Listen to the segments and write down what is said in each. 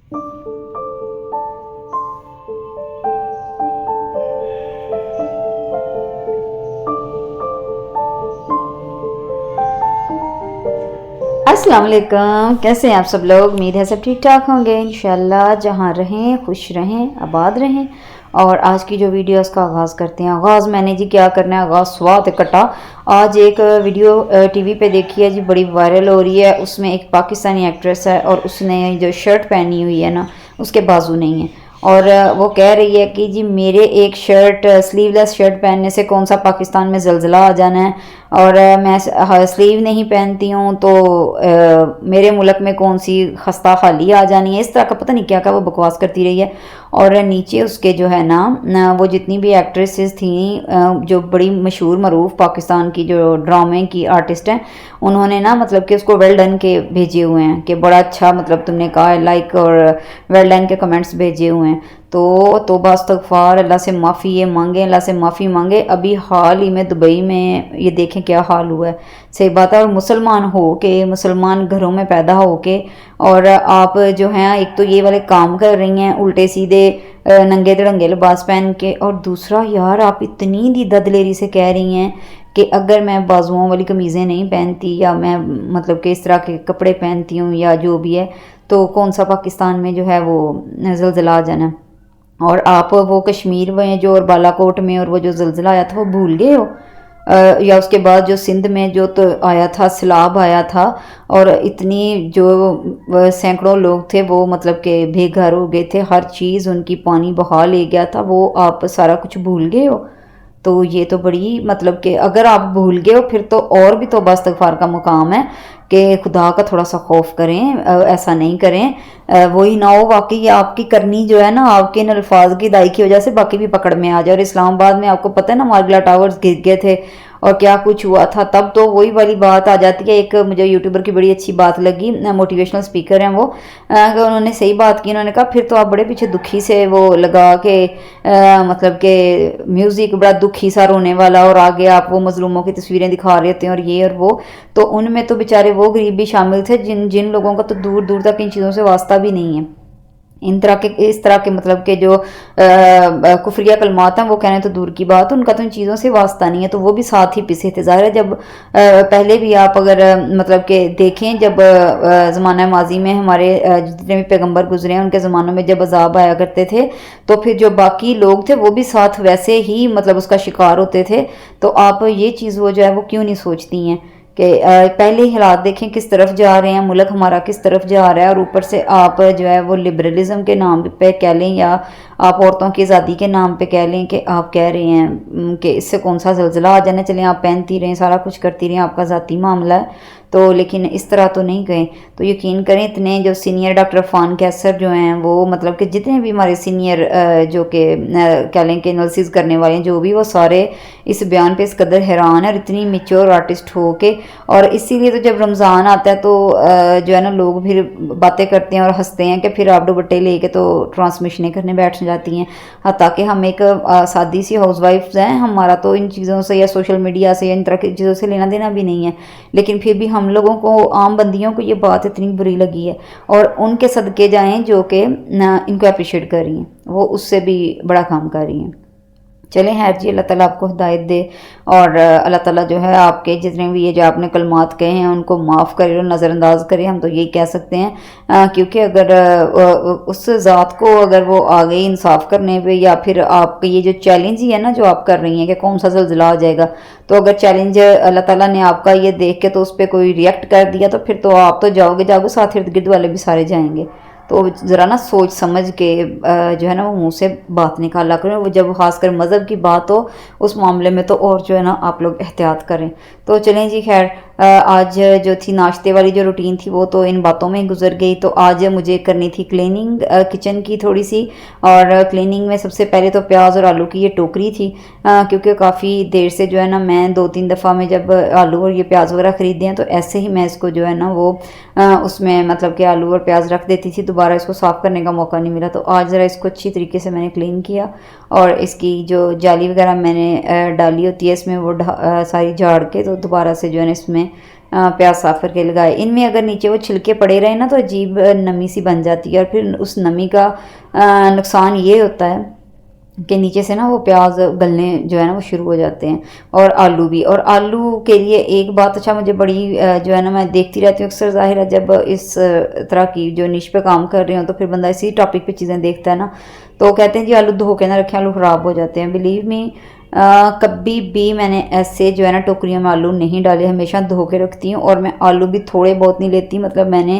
अस्सलाम वालेकुम, कैसे हैं आप सब लोग। उम्मीद है सब ठीक ठाक होंगे इंशाल्लाह। जहाँ रहें खुश रहें आबाद रहें। और आज की जो वीडियो उसका आगाज़ करते हैं। आगाज़ मैंने जी क्या करना है, आगाज़ स्वात कटा। आज एक वीडियो टीवी पे देखी है जी, बड़ी वायरल हो रही है। उसमें एक पाकिस्तानी एक्ट्रेस है और उसने जो शर्ट पहनी हुई है ना, उसके बाजू नहीं है। और वो कह रही है कि जी मेरे एक शर्ट स्लीवलेस शर्ट पहनने से कौन सा पाकिस्तान में ज़लज़ला आ जाना है, और मैं स्लीव नहीं पहनती हूँ तो मेरे मुल्क में कौन सी खस्ता खाली आ जानी है। इस तरह का पता नहीं क्या क्या वो बकवास करती रही है। और नीचे उसके जो है ना वो जितनी भी एक्ट्रेसेस थी जो बड़ी मशहूर मरूफ पाकिस्तान की जो ड्रामे की आर्टिस्ट हैं, उन्होंने ना मतलब कि उसको वेल डन के भेजे हुए हैं कि बड़ा अच्छा मतलब तुमने कहा लाइक, और वेल डन के कमेंट्स भेजे हुए हैं। तो तौबा इस्तग़फ़ार, अल्लाह से माफ़ी ये मांगे, अल्लाह से माफ़ी मांगे। अभी हाल ही में दुबई में ये देखें क्या हाल हुआ है। सही बात है। और मुसलमान हो के, मुसलमान घरों में पैदा हो के, और आप जो हैं एक तो ये वाले काम कर रही हैं उल्टे सीधे नंगे धड़ंगे लिबास पहन के, और दूसरा यार आप इतनी दीदा दिलेरी से कह रही हैं कि अगर मैं बाजुओं वाली कमीज़ें नहीं पहनती, या मैं मतलब कि इस तरह के कपड़े पहनती हूँ या जो भी है, तो कौन सा पाकिस्तान में जो है वो ज़लज़ला आ जाना। और आप वो कश्मीर में जो और बालाकोट में और वो जो ज़लज़ला आया था वो भूल गए हो। या उसके बाद जो सिंध में जो तो आया था, सैलाब आया था, और इतनी जो सैकड़ों लोग थे वो मतलब के बेघर हो गए थे, हर चीज़ उनकी पानी बहा ले गया था, वो आप सारा कुछ भूल गए हो। तो ये तो बड़ी मतलब कि अगर आप भूल गए हो फिर तो और भी तौबा इस्तग़फ़ार का मुकाम है कि खुदा का थोड़ा सा खौफ करें, ऐसा नहीं करें। वही ना हो वाकई आपकी करनी जो है ना, आपके इन अल्फाज की दाई की वजह से बाकी भी पकड़ में आ जाए। और इस्लामाबाद में आपको पता है ना मार्गला टावर्स गिर गए थे और क्या कुछ हुआ था, तब तो वही वाली बात आ जाती है। एक मुझे यूट्यूबर की बड़ी अच्छी बात लगी, मोटिवेशनल स्पीकर हैं वो, उन्होंने सही बात की। उन्होंने कहा फिर तो आप बड़े पीछे दुखी से वो लगा के मतलब के म्यूज़िक बड़ा दुखी सा रोने वाला, और आगे आप वो मजलूमों की तस्वीरें दिखा रहे होते हैं और ये और वो। तो उनमें तो बेचारे वो गरीब भी शामिल थे जिन जिन लोगों का तो दूर दूर तक इन चीज़ों से वास्ता भी नहीं है। इन तरह के इस तरह के मतलब के जो कुफरिया कलमात हैं वो कहने तो दूर की बात, उनका तो इन चीज़ों से वास्ता नहीं है, तो वो भी साथ ही पिसे थे। ज़ाहिर है जब पहले भी आप अगर मतलब के देखें, जब ज़माना माजी में हमारे जितने भी पैगंबर गुजरे हैं उनके ज़मानों में जब अजाब आया करते थे, तो फिर जो बाकी लोग थे वो भी साथ वैसे ही मतलब उसका शिकार होते थे। तो आप ये चीज़ वो जो है वो क्यों नहीं सोचती हैं कि पहले ही हालात देखें किस तरफ जा रहे हैं, मुल्क हमारा किस तरफ जा रहा है। और ऊपर से आप जो है वो लिबरलिज्म के नाम पे कह लें, या आप औरतों की आज़ादी के नाम पे कह लें, कि आप कह रहे हैं कि इससे कौन सा ज़लज़ला आ जाना, चलें आप पहनती रहें सारा कुछ करती रहें, आपका ज़ाती मामला है। तो लेकिन इस तरह तो नहीं गए। तो यकीन करें इतने जो सीनियर डॉक्टर फ़ान कैसर जो हैं वो मतलब कि जितने भी हमारे सीनियर जो कि कह लें कि एनालिसिस करने वाले हैं, जो भी वो सारे इस बयान पे इस कदर हैरान है, और इतनी मेच्योर आर्टिस्ट हो के। और इसीलिए तो जब रमज़ान आता है तो जो है ना लोग फिर बातें करते हैं और हंसते हैं कि फिर आप दुपट्टे लेके तो ट्रांसमिशनें करने बैठ जाती हैं। हाँ, ताकि हम एक सादी सी हाउस वाइफ्स हैं, हमारा तो इन चीज़ों से या सोशल मीडिया से या इन तरह की चीज़ों से लेना देना भी नहीं है, लेकिन फिर भी हम लोगों को आम बंदियों को ये बात इतनी बुरी लगी है। और उनके सदके जाएं जो कि इनको अप्रिशिएट कर रही हैं, वो उससे भी बड़ा काम कर रही हैं। चलें खैर जी, अल्लाह ताला आपको हिदायत दे, और अल्लाह ताला जो है आपके जितने भी ये जो आपने कलमात कहे हैं उनको माफ़ करे और नज़रअंदाज करे, हम तो यही कह सकते हैं। क्योंकि अगर उस ज़ात को अगर वो आ गई इंसाफ करने पे, या फिर आपका ये जो चैलेंज ही है ना जो आप कर रही हैं कि कौन सा ज़लज़ला आ जाएगा, तो अगर चैलेंज अल्लाह ताला ने आपका ये देख के तो उस पर कोई रिएक्ट कर दिया, तो फिर तो आप तो जाओगे साथ इर्द गिर्द वाले भी सारे जाएंगे। तो ज़रा ना सोच समझ के जो है ना वो मुंह से बात निकाला करें। वो जब खासकर मज़हब की बात हो उस मामले में तो और जो है ना आप लोग एहतियात करें। तो चलें जी खैर, आज जो थी नाश्ते वाली जो रूटीन थी वो तो इन बातों में गुजर गई। तो आज मुझे करनी थी क्लीनिंग किचन की थोड़ी सी, और क्लीनिंग में सबसे पहले तो प्याज और आलू की ये टोकरी थी, क्योंकि काफ़ी देर से जो है ना मैं 2-3 दफ़ा में जब आलू और ये प्याज वगैरह ख़रीदे हैं तो ऐसे ही मैं इसको जो है ना वो उसमें मतलब कि आलू और प्याज रख देती थी, दोबारा इसको साफ़ करने का मौका नहीं मिला। तो आज ज़रा इसको अच्छी तरीके से मैंने क्लीन किया, और इसकी जो जाली वगैरह मैंने डाली होती है इसमें वो सारी झाड़ के तो दोबारा से जो है ना इसमें प्याज साफ करके लगाए। इनमें अगर नीचे वो छिलके पड़े रहे ना तो अजीब नमी सी बन जाती है और फिर उस नमी का नुकसान ये होता है कि नीचे से ना वो प्याज गलने जो है ना वो शुरू हो जाते हैं। और आलू भी, और आलू के लिए एक बात अच्छा मुझे बड़ी जो है ना मैं देखती रहती हूँ अक्सर, ज़ाहिर है जब इस तरह की जो निश पे काम कर रहे हो तो फिर बंदा इसी टॉपिक पे चीज़ें देखता है ना, तो कहते हैं जी आलू धो के ना रखें, आलू ख़राब हो जाते हैं। बिलीव मी, कभी भी मैंने ऐसे जो है ना टोकरियों में आलू नहीं डाले, हमेशा धो के रखती हूँ। और मैं आलू भी थोड़े बहुत नहीं लेती, मतलब मैंने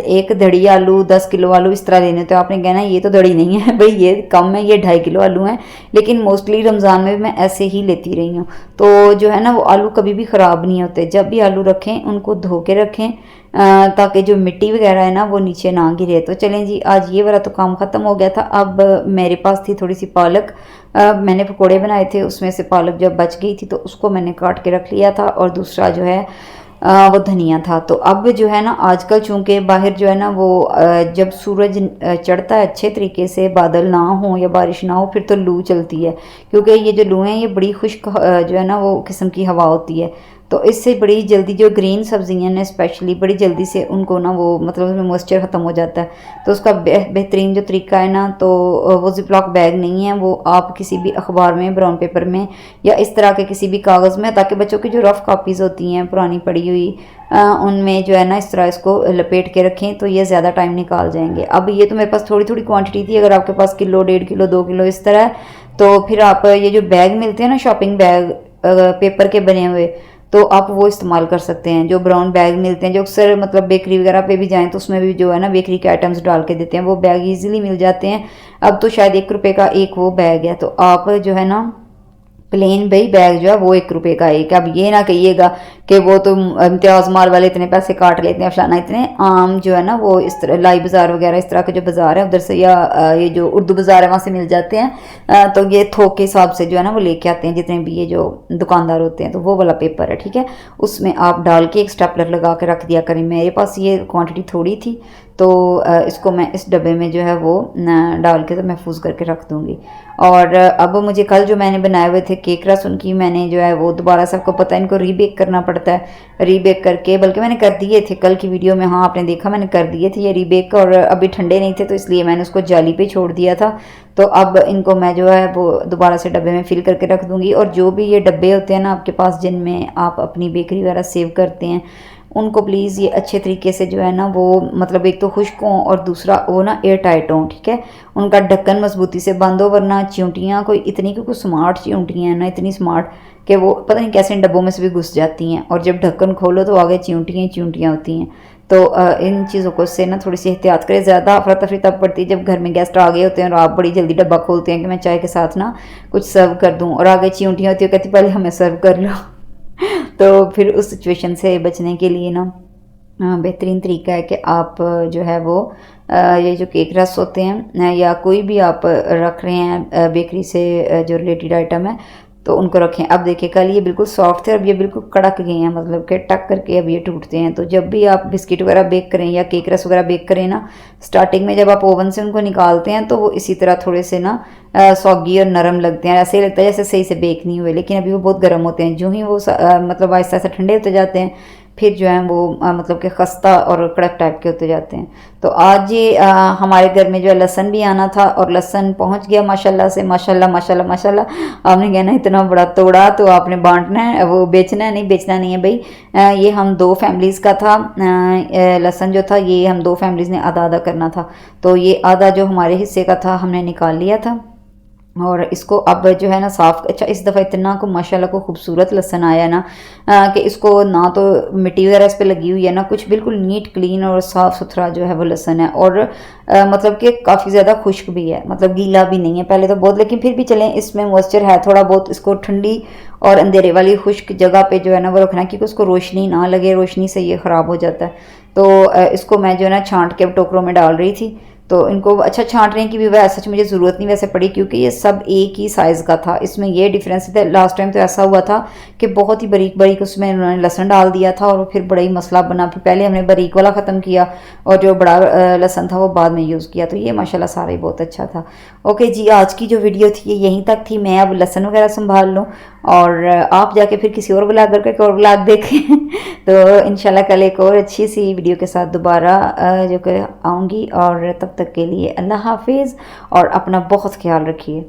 एक धड़ी आलू 10 किलो आलू इस तरह लेने, तो आपने कहना ये तो धड़ी नहीं है भाई, ये कम है, ये 2.5 किलो आलू हैं। लेकिन मोस्टली रमज़ान में भी मैं ऐसे ही लेती रही हूँ। तो जो है ना वो आलू कभी भी ख़राब नहीं होते। जब भी आलू रखें उनको धो के रखें ताकि जो मिट्टी वगैरह है ना वो नीचे ना गिरे। तो चलें जी, आज ये वाला तो काम ख़त्म हो गया था। अब मेरे पास थी थोड़ी सी पालक, मैंने पकोड़े बनाए थे, उसमें से पालक जब बच गई थी तो उसको मैंने काट के रख लिया था, और दूसरा जो है वो धनिया था। तो अब जो है ना आजकल चूँकि बाहर जो है ना वो जब सूरज चढ़ता है अच्छे तरीके से, बादल ना हो या बारिश ना हो, फिर तो लू चलती है, क्योंकि ये जो लू हैं ये बड़ी खुश्क जो है ना वो किस्म की हवा होती है। तो इससे बड़ी जल्दी जो ग्रीन सब्जियां ने स्पेशली बड़ी जल्दी से उनको ना वो मतलब उसमें मॉइस्चर ख़त्म हो जाता है। तो उसका बेहतरीन जो तरीका है ना, तो वो जिपलॉक बैग नहीं है, वो आप किसी भी अखबार में, ब्राउन पेपर में या इस तरह के किसी भी कागज़ में, ताकि बच्चों की जो रफ़ कापीज़ होती हैं पुरानी पड़ी हुई उनमें जो है ना इस तरह इसको लपेट के रखें तो ये ज़्यादा टाइम निकाल जाएंगे। अब ये तो मेरे पास थोड़ी थोड़ी क्वांटिटी थी, अगर आपके पास किलो, 1.5 किलो, 2 किलो इस तरह, तो फिर आप ये जो बैग मिलते हैं ना शॉपिंग बैग पेपर के बने हुए, तो आप वो इस्तेमाल कर सकते हैं। जो ब्राउन बैग मिलते हैं जो अक्सर मतलब बेकरी वगैरह पे भी जाएं तो उसमें भी जो है ना बेकरी के आइटम्स डाल के देते हैं, वो बैग इजीली मिल जाते हैं। अब तो शायद 1 रुपये का एक वो बैग है, तो आप जो है ना प्लेन भाई बैग जो है वो 1 रुपये का एक। अब ये ना कहिएगा कि वो तो इम्तियाज़ माल वाले इतने पैसे काट लेते हैं फलाना, इतने आम जो है ना वो इस तरह लाई बाज़ार वगैरह इस तरह के जो बाज़ार है उधर से, या ये जो उर्दू बाज़ार है वहाँ से मिल जाते हैं। तो ये थोक के हिसाब से जो है ना वो लेके आते हैं जितने भी ये जो दुकानदार होते हैं। तो वो वाला पेपर है, ठीक है, उसमें आप डाल के एक स्टेपलर लगा के रख दिया करें। मेरे पास ये क्वांटिटी थोड़ी थी तो इसको मैं इस डब्बे में जो है वो डाल के तो महफूज करके रख दूँगी। और अब मुझे कल जो मैंने बनाए हुए थे केक रस, उनकी मैंने जो है वो दोबारा सबको पता है इनको रीबेक करना पड़ता है, रीबेक करके बल्कि मैंने कर दिए थे कल की वीडियो में, हाँ आपने देखा मैंने कर दिए थे ये रीबेक, और अभी ठंडे नहीं थे तो इसलिए मैंने उसको जाली पे छोड़ दिया था। तो अब इनको मैं जो है वो दोबारा से डब्बे में फिल करके रख दूँगी। और जो भी ये डब्बे होते हैं ना आपके पास जिनमें आप अपनी बेकरी वगैरह सेव करते हैं, उनको प्लीज़ ये अच्छे तरीके से जो है ना वो मतलब एक तो खुश्क हों और दूसरा वो ना एयर टाइट हों, ठीक है, उनका ढक्कन मजबूती से बंद हो, वरना चींटियाँ कोई इतनी की कुछ स्मार्ट चींटियाँ हैं ना, इतनी स्मार्ट कि वो पता नहीं कैसे इन डब्बों में से भी घुस जाती हैं, और जब ढक्कन खोलो तो आगे चींटियाँ ही चींटियाँ होती हैं। तो इन चीज़ों को से ना थोड़ी सी एहतियात करें। ज़्यादा अफरा तफरी तब पड़ती है जब घर में गेस्ट आ गए होते हैं और आप बड़ी जल्दी डब्बा खोलते हैं कि मैं चाय के साथ ना कुछ सर्व कर दूँ, और आगे चींटियाँ होती है कहती पहले हमें सर्व कर लो तो फिर उस सिचुएशन से बचने के लिए ना बेहतरीन तरीका है कि आप जो है वो ये जो केक रस होते हैं या कोई भी आप रख रहे हैं बेकरी से जो रिलेटेड आइटम है तो उनको रखें। अब देखिए कल ये बिल्कुल सॉफ्ट थे, अब ये बिल्कुल कड़क गए हैं, मतलब कि टक करके अब ये टूटते हैं। तो जब भी आप बिस्किट वगैरह बेक करें या केक रस वगैरह बेक करें ना, स्टार्टिंग में जब आप ओवन से उनको निकालते हैं तो वो इसी तरह थोड़े से ना सॉगी और नरम लगते हैं, ऐसे ही लगता है जैसे सही से बेक नहीं हुए, लेकिन अभी वो बहुत गर्म होते हैं। जो ही वो मतलब आहिस्ता आहिस्ता ठंडे होते जाते हैं फिर जो है वो मतलब कि खस्ता और कड़क टाइप के होते जाते हैं। तो आज ये हमारे घर में जो है लहसन भी आना था और लहसन पहुंच गया माशाल्लाह से, माशाल्लाह माशाल्लाह माशाल्लाह। आपने कहना इतना बड़ा तोड़ा तो आपने बांटना है, वो बेचना है, नहीं बेचना नहीं है भाई। ये हम 2 फैमिलीज़ का था, लहसन जो था ये हम 2 फैमिलीज़ ने आधा आधा करना था, तो ये आधा जो हमारे हिस्से का था हमने निकाल लिया था। और इसको अब जो है ना साफ़, अच्छा इस दफ़ा इतना को माशाल्लाह को खूबसूरत लहसन आया ना कि इसको ना तो मिट्टी वगैरह इस पर लगी हुई है ना कुछ, बिल्कुल नीट क्लीन और साफ़ सुथरा जो है वो लहसन है। और मतलब कि काफ़ी ज़्यादा खुश्क भी है, मतलब गीला भी नहीं है पहले तो बहुत, लेकिन फिर भी चलें इसमें मॉइस्चर है थोड़ा बहुत। इसको ठंडी और अंधेरे वाली खुश्क जगह पे जो है ना वो रखना क्योंकि उसको रोशनी ना लगे, रोशनी से ये ख़राब हो जाता है। तो इसको मैं जो है ना छांट के टोकरों में डाल रही थी। तो इनको अच्छा छांटने की भी वैसे सच मुझे ज़रूरत नहीं वैसे पड़ी, क्योंकि ये सब एक ही साइज़ का था। इसमें ये डिफरेंस था, लास्ट टाइम तो ऐसा हुआ था कि बहुत ही बारीक बारीक उसमें उन्होंने लहसुन डाल दिया था और फिर बड़ा ही मसला बना। फिर पहले हमने बारीक वाला ख़त्म किया और जो बड़ा लहसुन था वो बाद में यूज़ किया। तो ये माशाल्लाह सारा ही बहुत अच्छा था। ओके जी, आज की जो वीडियो थी ये यहीं तक थी। मैं अब लहसुन वगैरह संभाल लूँ और आप जाके फिर किसी और ब्लॉगर का एक और ब्लॉग देखें। तो इंशाल्लाह कल एक और अच्छी सी वीडियो के साथ दोबारा जो कि आऊँगी, और तब तक के लिए अल्लाह हाफिज़ और अपना बहुत ख्याल रखिए।